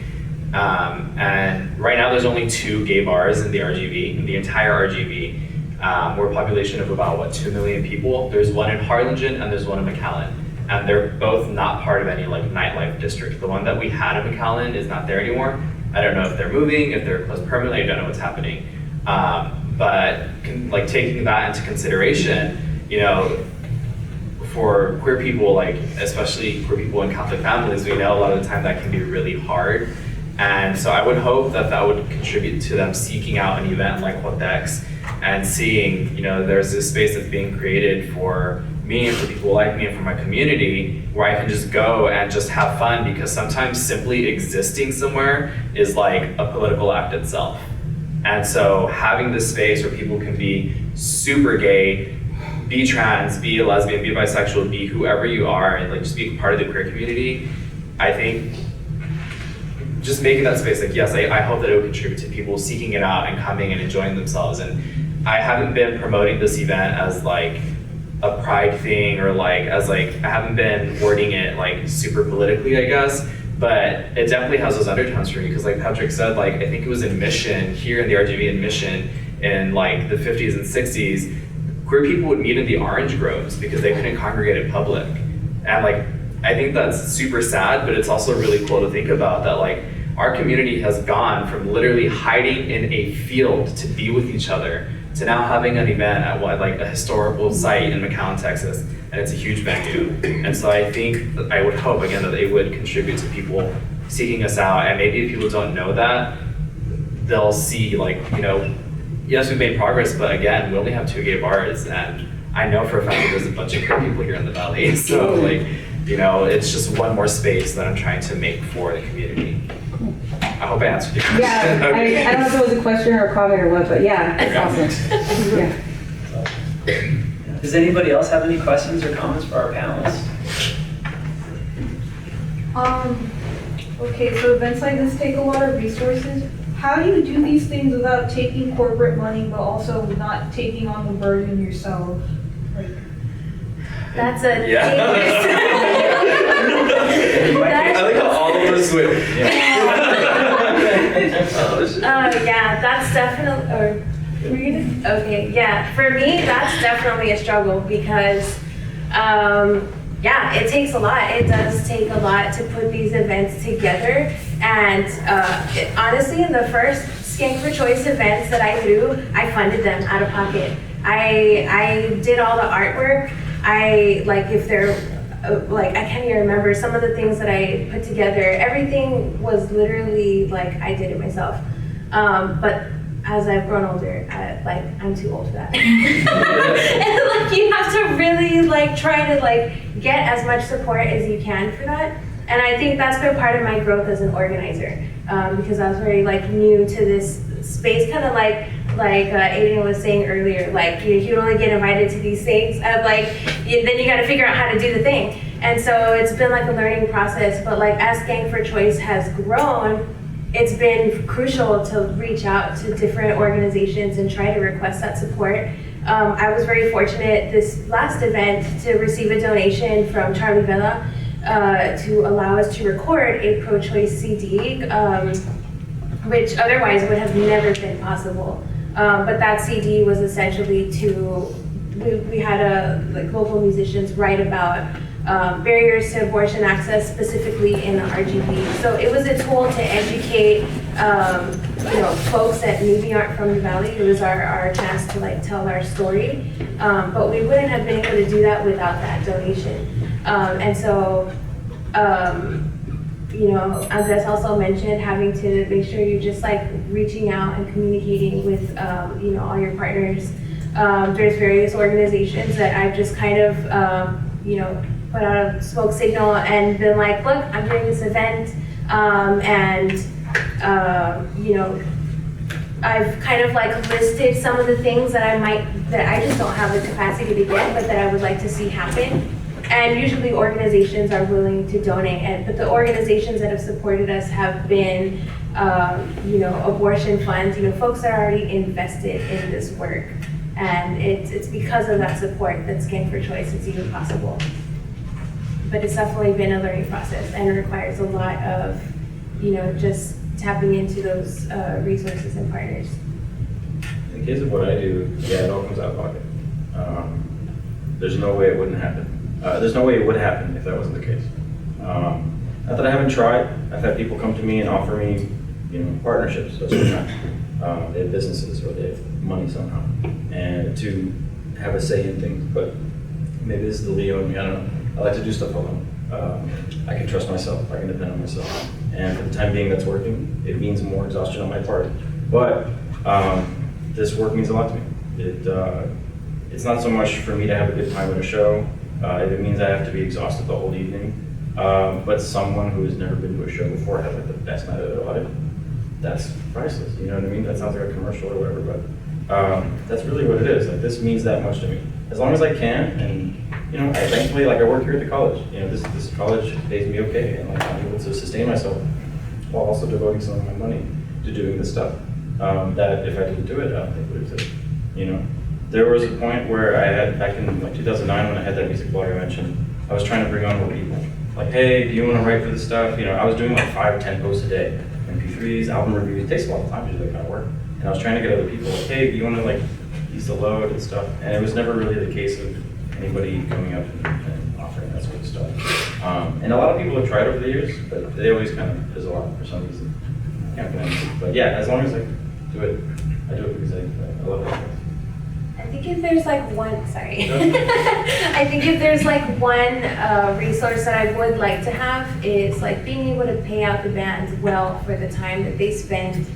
And right now there's only 2 gay bars in the RGV, in the entire RGV. We're a population of about, 2 million people. There's one in Harlingen and there's one in McAllen. And they're both not part of any like nightlife district. The one that we had in McAllen is not there anymore. I don't know if they're moving, if they're closed permanently, I don't know what's happening. But like taking that into consideration, for queer people, like especially queer people in Catholic families, we know a lot of the time that can be really hard. And so I would hope that that would contribute to them seeking out an event like NACCS and seeing, there's this space that's being created for me and for people like me and for my community where I can just go and just have fun, because sometimes simply existing somewhere is like a political act itself. And so having this space where people can be super gay, be trans, be a lesbian, be bisexual, be whoever you are, and like just be part of the queer community, I think just making that space, like, yes, I hope that it will contribute to people seeking it out and coming and enjoying themselves. And I haven't been promoting this event as like a pride thing, or like as like, I haven't been wording it like super politically, I guess, but it definitely has those undertones for me, because like Patrick said, like I think it was in Mission, here in the RGV in Mission, in like the 50s and 60s, queer people would meet in the orange groves because they couldn't congregate in public. And like, I think that's super sad, but it's also really cool to think about that like our community has gone from literally hiding in a field to be with each other to now having an event at like a historical site in McAllen, Texas, and it's a huge venue. And so I think that I would hope again that they would contribute to people seeking us out, and maybe if people don't know that, they'll see like, yes, we've made progress, but again, we only have 2 gay bars, and I know for a fact that there's a bunch of queer people here in the Valley, so like, it's just one more space that I'm trying to make for the community. I hope I answered your question. yeah, Okay. I don't know if it was a question or a comment or what, but yeah, that's awesome. Yeah. Does anybody else have any questions or comments for our panelists? Okay, so events like this take a lot of resources. How do you do these things without taking corporate money, but also not taking on the burden yourself? That's a Yeah. I like how all of us went. Yeah, that's definitely, okay, yeah, for me, that's definitely a struggle, because, yeah, it takes a lot. It does take a lot to put these events together. And honestly, in the first Skank for Choice events that I threw, I funded them out of pocket. I did all the artwork. If they're, I can't even remember some of the things that I put together. Everything was literally like, I did it myself. But as I've grown older, I'm too old for that. And you have to really try to get as much support as you can for that. And I think that's been part of my growth as an organizer, because I was very new to this space, kind of like Ayden was saying earlier, you'd only get invited to these things, then you got to figure out how to do the thing. And so it's been a learning process, but as Skank for Choice has grown, it's been crucial to reach out to different organizations and try to request that support. I was very fortunate this last event to receive a donation from Charlie Vela to allow us to record a pro-choice CD, which otherwise would have never been possible. But that CD was essentially we had local musicians write about barriers to abortion access, specifically in the RGV. So it was a tool to educate folks that maybe aren't from the Valley. It was our chance to tell our story. But we wouldn't have been able to do that without that donation. And so Andres also mentioned having to make sure you're just like reaching out and communicating with, all your partners. There's various organizations that I've just kind of, put out a smoke signal and been like, look, I'm doing this event, I've kind of like listed some of the things that I just don't have the capacity to get, but that I would like to see happen. And usually organizations are willing to donate, but the organizations that have supported us have been, abortion funds, folks that are already invested in this work. And it's because of that support that Skin for Choice is even possible. But it's definitely been a learning process and it requires a lot of, just tapping into those resources and partners. In the case of what I do, yeah, it all comes out of pocket. There's no way it wouldn't happen. There's no way it would happen if that wasn't the case. Not that I haven't tried. I've had people come to me and offer me, partnerships. So they have businesses or they have money somehow, and to have a say in things. But maybe this is the Leo in me. I don't know. I like to do stuff alone. I can trust myself. I can depend on myself. And for the time being, that's working. It means more exhaustion on my part, but this work means a lot to me. It's not so much for me to have a good time at a show. If it means I have to be exhausted the whole evening, but someone who has never been to a show before has like the best night of their life, that's priceless. You know what I mean? That sounds like a commercial or whatever, but that's really what it is. Like, this means that much to me. As long as I can, and thankfully, like, I work here at the college. This college pays me okay, and like, I'm able to sustain myself while also devoting some of my money to doing this stuff. That if I didn't do it, I don't think would exist. There was a point where I had, back in like 2009 when I had that music blog I mentioned, I was trying to bring on more people. Like, hey, do you want to write for this stuff? I was doing like 5 or 10 posts a day. MP3s, album reviews, it takes a lot of time to do that kind of work. And I was trying to get other people, like, hey, do you want to like use the load and stuff? And it was never really the case of anybody coming up and offering that sort of stuff. And a lot of people have tried over the years, but they always kind of fizzle out for some reason. I can't blame them. But yeah, as long as I do it, I do it because I love it. I think if there's like one, I think if there's like one resource that I would like to have is like being able to pay out the bands well for the time that they spend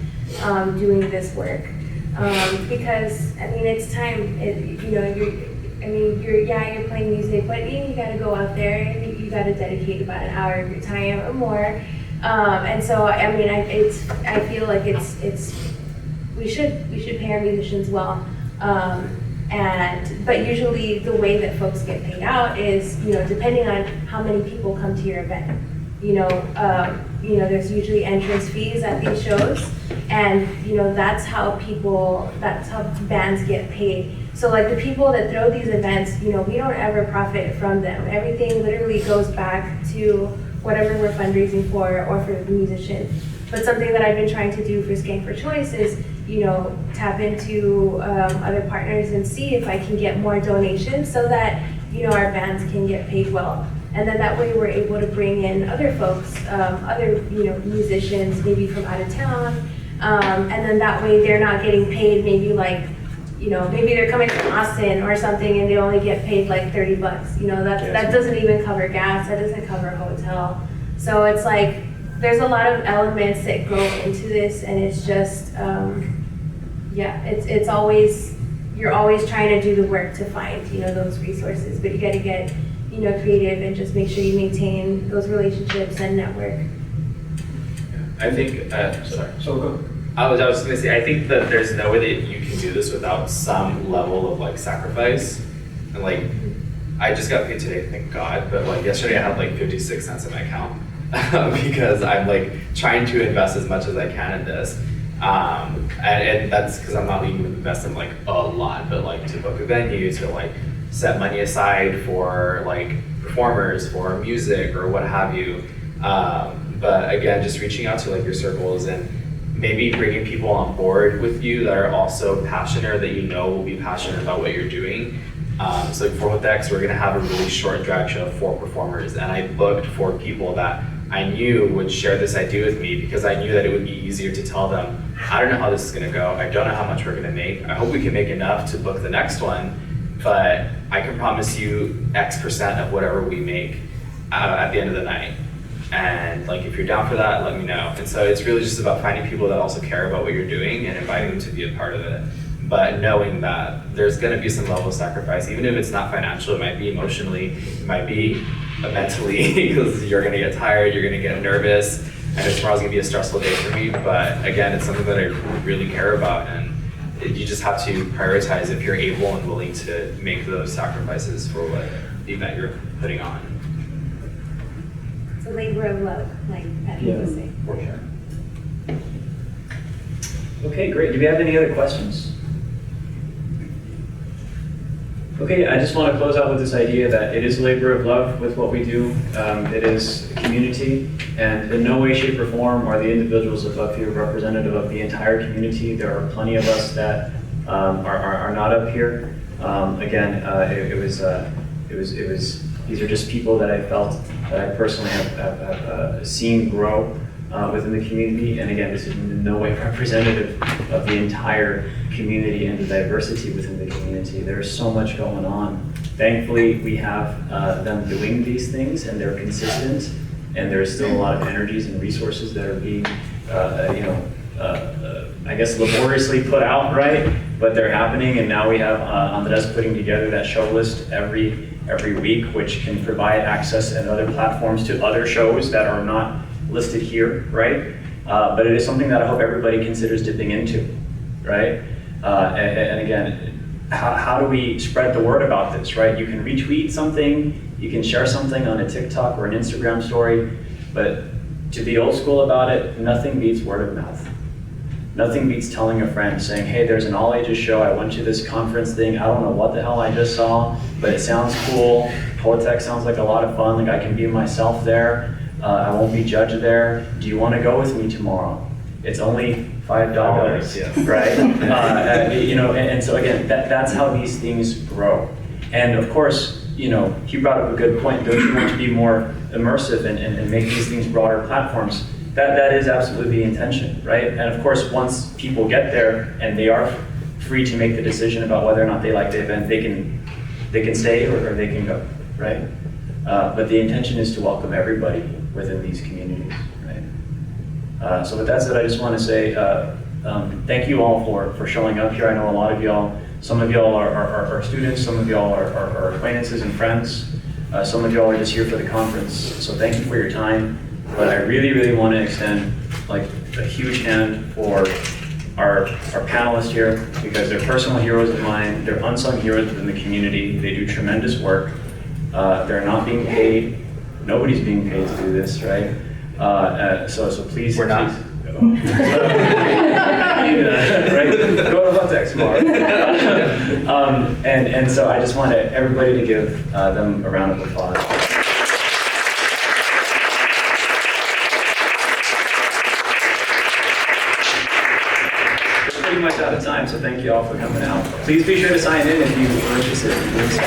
doing this work. Because it's time. You're playing music, but you got to go out there and you got to dedicate about an hour of your time or more. And so I feel like we should pay our musicians well. But usually the way that folks get paid out is, depending on how many people come to your event. There's usually entrance fees at these shows, and that's how bands get paid. So like the people that throw these events, we don't ever profit from them. Everything literally goes back to whatever we're fundraising for or for the musician. But something that I've been trying to do for Skank for Choice is, tap into other partners and see if I can get more donations so that, our bands can get paid well. And then that way we're able to bring in other folks, other, musicians, maybe from out of town. And then that way they're not getting paid maybe like, maybe they're coming from Austin or something and they only get paid like $30. That doesn't even cover gas, that doesn't cover hotel. So it's like, there's a lot of elements that go into this, and it's just, it's always, you're always trying to do the work to find, those resources, but you got to get, creative and just make sure you maintain those relationships and network. I think, I was just gonna say, I think that there's no way that you can do this without some level of like sacrifice. And like, I just got paid today, thank God, but like yesterday I had like 56 cents in my account. Because I'm like trying to invest as much as I can in this, and that's because I'm not even investing like a lot, but like to book a venue, to like set money aside for like performers, for music or what have you. But again, just reaching out to like your circles and maybe bringing people on board with you that are also passionate or that will be passionate about what you're doing. So for NACCS, we're gonna have a really short drag show of 4 performers, and I booked 4 people that I knew would share this idea with me because I knew that it would be easier to tell them, I don't know how this is gonna go, I don't know how much we're gonna make, I hope we can make enough to book the next one, but I can promise you X% of whatever we make at the end of the night. And like, if you're down for that, let me know. And so it's really just about finding people that also care about what you're doing and inviting them to be a part of it. But knowing that there's gonna be some level of sacrifice, even if it's not financial, it might be emotionally, it might be mentally, because you're gonna get tired, you're gonna get nervous, and tomorrow's gonna be a stressful day for me. But again, it's something that I really care about, and you just have to prioritize if you're able and willing to make those sacrifices for what event you're putting on. It's a labor of love, like Patty was saying. For sure. Okay, great. Do we have any other questions? Okay, I just want to close out with this idea that it is a labor of love with what we do. It is a community, and in no way, shape, or form are the individuals above here representative of the entire community. There are plenty of us that are not up here. Again, these are just people that I felt that I personally have seen grow within the community. And again, this is in no way representative of the entire community and the diversity within the community. There's so much going on. Thankfully, we have them doing these things, and they're consistent, and there's still a lot of energies and resources that are being, I guess, laboriously put out, right? But they're happening, and now we have Andres putting together that show list every week, which can provide access and other platforms to other shows that are not listed here, right? But it is something that I hope everybody considers dipping into, right? And again, how do we spread the word about this, right? You can retweet something, you can share something on a TikTok or an Instagram story, but to be old school about it, nothing beats word of mouth. Nothing beats telling a friend, saying, hey, there's an all ages show, I went to this conference thing, I don't know what the hell I just saw, but it sounds cool, Poetech sounds like a lot of fun, like I can be myself there, I won't be judged there, do you want to go with me tomorrow? It's only $5, yes. right? And so again, that's how these things grow. And of course, he brought up a good point, don't you want to be more immersive and make these things broader platforms? That is absolutely the intention, right? And of course, once people get there and they are free to make the decision about whether or not they like the event, they can stay or they can go, right? But the intention is to welcome everybody within these communities, right? So with that said, I just want to say thank you all for showing up here. I know a lot of y'all, some of y'all are students, some of y'all are acquaintances and friends, some of y'all are just here for the conference. So thank you for your time. But I really, really want to extend like a huge hand for our panelists here, because they're personal heroes of mine. They're unsung heroes within the community. They do tremendous work. They're not being paid. Nobody's being paid to do this, right? So please. We're not. Right? Go to Latex tomorrow. And so I just want everybody to give them a round of applause. Pretty much out of time, so thank you all for coming out. Please be sure to sign in if you are interested in doing so.